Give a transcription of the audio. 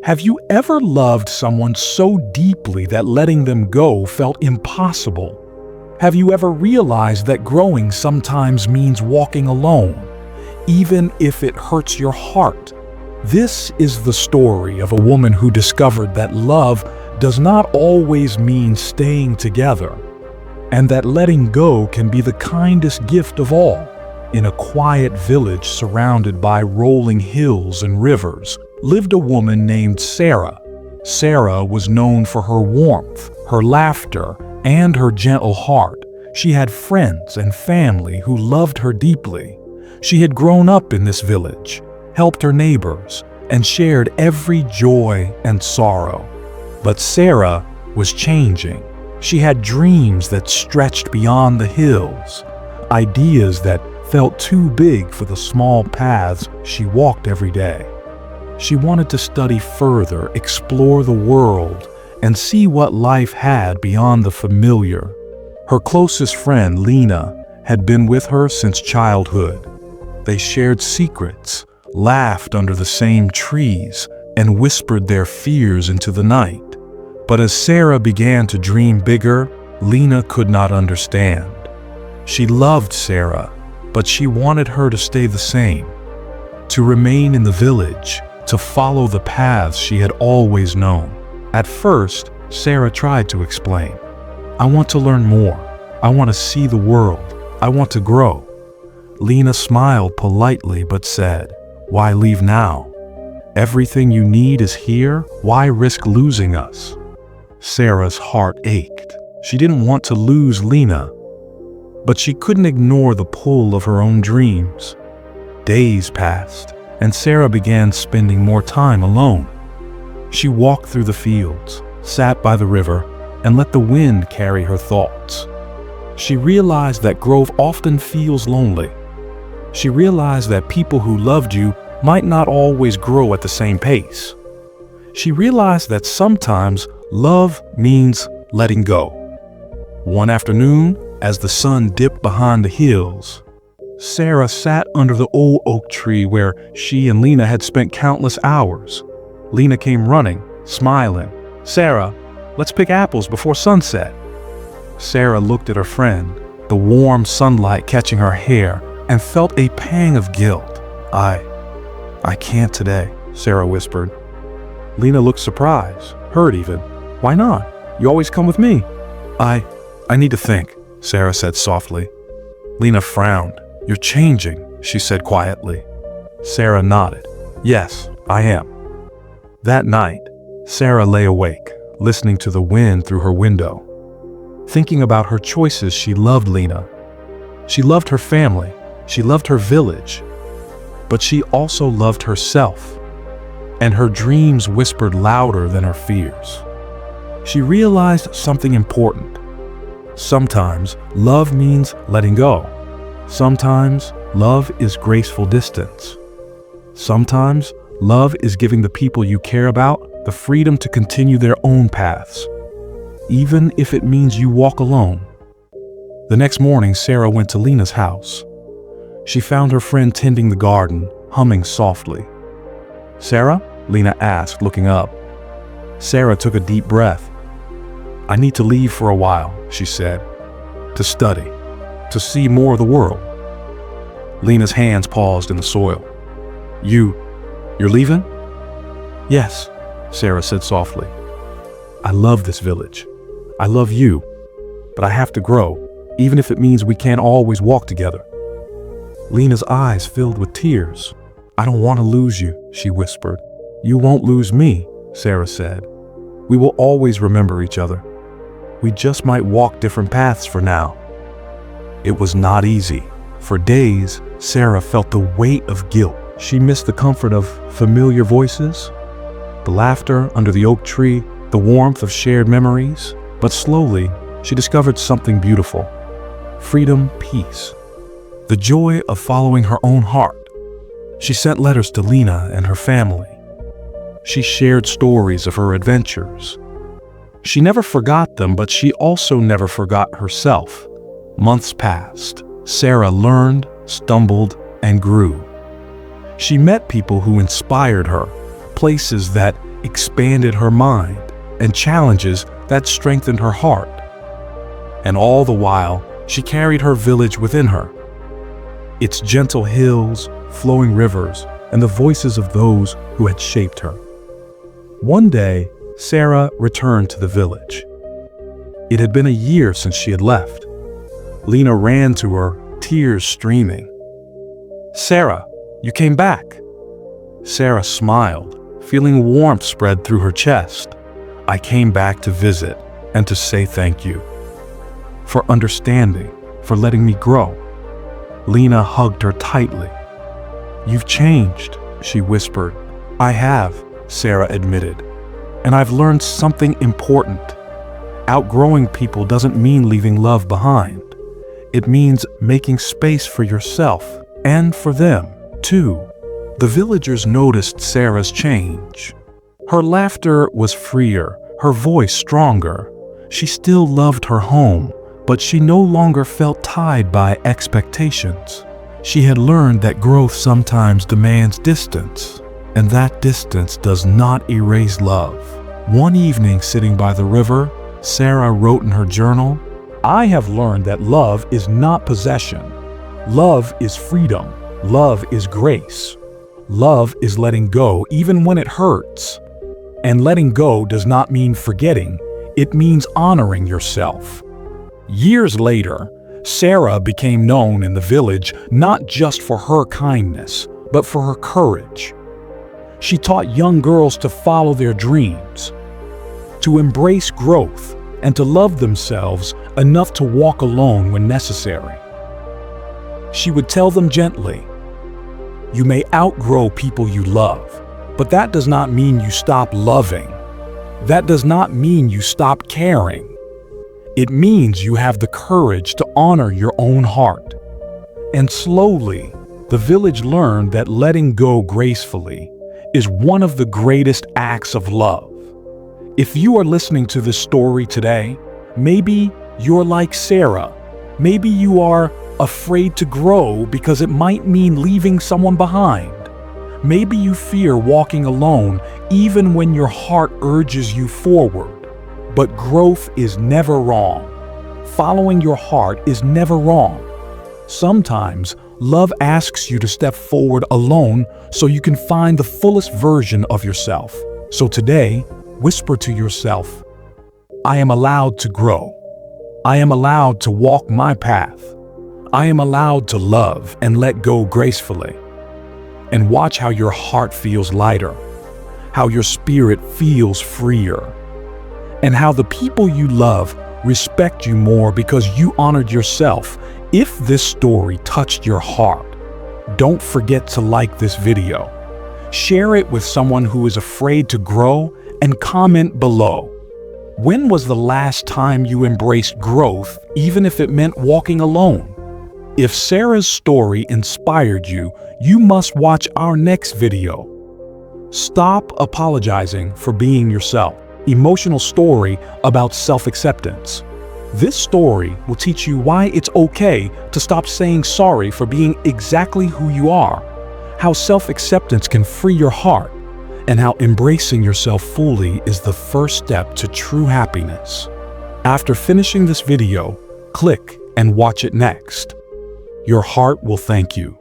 Have you ever loved someone so deeply that letting them go felt impossible? Have you ever realized that growing sometimes means walking alone, even if it hurts your heart? This is the story of a woman who discovered that love does not always mean staying together, and that letting go can be the kindest gift of all. In a quiet village surrounded by rolling hills and rivers, lived a woman named Sara. Sara was known for her warmth, her laughter, and her gentle heart. She had friends and family who loved her deeply. She had grown up in this village, helped her neighbors, and shared every joy and sorrow. But Sara was changing. She had dreams that stretched beyond the hills, ideas that felt too big for the small paths she walked every day. She wanted to study further, explore the world, and see what life had beyond the familiar. Her closest friend, Lina, had been with her since childhood. They shared secrets, laughed under the same trees, and whispered their fears into the night. But as Sara began to dream bigger, Lina could not understand. She loved Sara, but she wanted her to stay the same, to remain in the village, to follow the paths she had always known. At first, Sara tried to explain. "I want to learn more. I want to see the world. I want to grow." Lina smiled politely but said, "Why leave now? Everything you need is here. Why risk losing us?" Sara's heart ached. She didn't want to lose Lina, but she couldn't ignore the pull of her own dreams. Days passed, and Sara began spending more time alone. She walked through the fields, sat by the river, and let the wind carry her thoughts. She realized that growth often feels lonely. She realized that people who loved you might not always grow at the same pace. She realized that sometimes love means letting go. One afternoon, as the sun dipped behind the hills, Sara sat under the old oak tree where she and Lina had spent countless hours. Lina came running, smiling. "Sara, let's pick apples before sunset." Sara looked at her friend, the warm sunlight catching her hair, and felt a pang of guilt. I can't today," Sara whispered. Lina looked surprised, hurt even. "Why not? You always come with me." I need to think," Sara said softly. Lina frowned. "You're changing," she said quietly. Sara nodded. "Yes, I am." That night, Sara lay awake, listening to the wind through her window. Thinking about her choices, she loved Lina. She loved her family. She loved her village. But she also loved herself. And her dreams whispered louder than her fears. She realized something important. Sometimes love means letting go. Sometimes love is graceful distance. Sometimes love is giving the people you care about the freedom to continue their own paths, even if it means you walk alone. The next morning, Sara went to Lina's house. She found her friend tending the garden, humming softly. "Sara?" Lina asked, looking up. Sara took a deep breath. "I need to leave for a while," she said. "To study, to see more of the world." Lina's hands paused in the soil. You're leaving?" "Yes," Sara said softly. "I love this village. I love you. But I have to grow, even if it means we can't always walk together." Lina's eyes filled with tears. "I don't want to lose you," she whispered. "You won't lose me," Sara said. "We will always remember each other. We just might walk different paths for now." It was not easy. For days, Sara felt the weight of guilt. She missed the comfort of familiar voices, the laughter under the oak tree, the warmth of shared memories. But slowly, she discovered something beautiful. Freedom, peace. The joy of following her own heart. She sent letters to Lina and her family. She shared stories of her adventures. She never forgot them, but she also never forgot herself. Months passed. Sara learned, stumbled, and grew. She met people who inspired her, places that expanded her mind, and challenges that strengthened her heart. And all the while, she carried her village within her. Its gentle hills, flowing rivers, and the voices of those who had shaped her. One day, Sara returned to the village. It had been a year since she had left. Lina ran to her, tears streaming. "Sara, you came back." Sara smiled, feeling warmth spread through her chest. "I came back to visit and to say thank you. For understanding, for letting me grow." Lina hugged her tightly. "You've changed," she whispered. "I have," Sara admitted. "And I've learned something important. Outgrowing people doesn't mean leaving love behind. It means making space for yourself and for them, too." The villagers noticed Sara's change. Her laughter was freer, her voice stronger. She still loved her home, but she no longer felt tied by expectations. She had learned that growth sometimes demands distance, and that distance does not erase love. One evening, sitting by the river, Sara wrote in her journal, "I have learned that love is not possession. Love is freedom. Love is grace. Love is letting go even when it hurts. And letting go does not mean forgetting. It means honoring yourself." Years later, Sara became known in the village not just for her kindness, but for her courage. She taught young girls to follow their dreams, to embrace growth, and to love themselves enough to walk alone when necessary. She would tell them gently, "You may outgrow people you love, but that does not mean you stop loving. That does not mean you stop caring. It means you have the courage to honor your own heart." And slowly, the village learned that letting go gracefully is one of the greatest acts of love. If you are listening to this story today, maybe you're like Sara. Maybe you are afraid to grow because it might mean leaving someone behind. Maybe you fear walking alone even when your heart urges you forward. But growth is never wrong. Following your heart is never wrong. Sometimes love asks you to step forward alone so you can find the fullest version of yourself. So today, whisper to yourself, "I am allowed to grow. I am allowed to walk my path. I am allowed to love and let go gracefully." And watch how your heart feels lighter, how your spirit feels freer, and how the people you love respect you more because you honored yourself. If this story touched your heart, don't forget to like this video. Share it with someone who is afraid to grow and comment below. When was the last time you embraced growth, even if it meant walking alone? If Sara's story inspired you, you must watch our next video. Stop apologizing for being yourself. Emotional story about self-acceptance. This story will teach you why it's okay to stop saying sorry for being exactly who you are, how self-acceptance can free your heart, and how embracing yourself fully is the first step to true happiness. After finishing this video, click and watch it next. Your heart will thank you.